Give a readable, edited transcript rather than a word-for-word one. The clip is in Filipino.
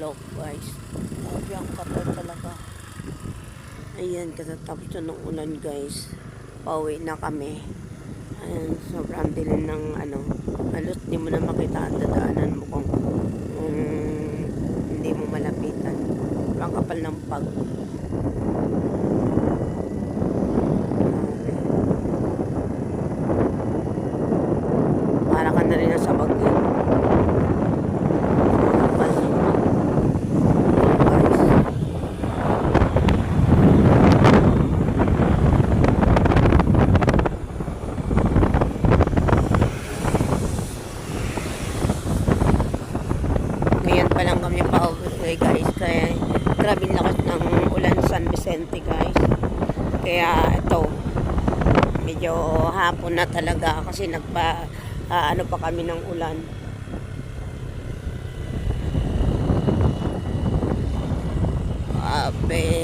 slope guys. Grabe ang kapal talaga. Ayan, katatapos na ng ulan guys. Pauwi na kami. Ayan, sobrang dilim ng halos di mo na makita ang dadaanan mo kung hindi mo malapitan. Ang kapal ng pag. Para ka na rin sa bagyo. Ngayon pa lang kami pa-overway guys. Kaya grabe lakas ng ulan San Vicente guys. Kaya ito, medyo hapon na talaga kasi ano pa kami ng ulan. Abe.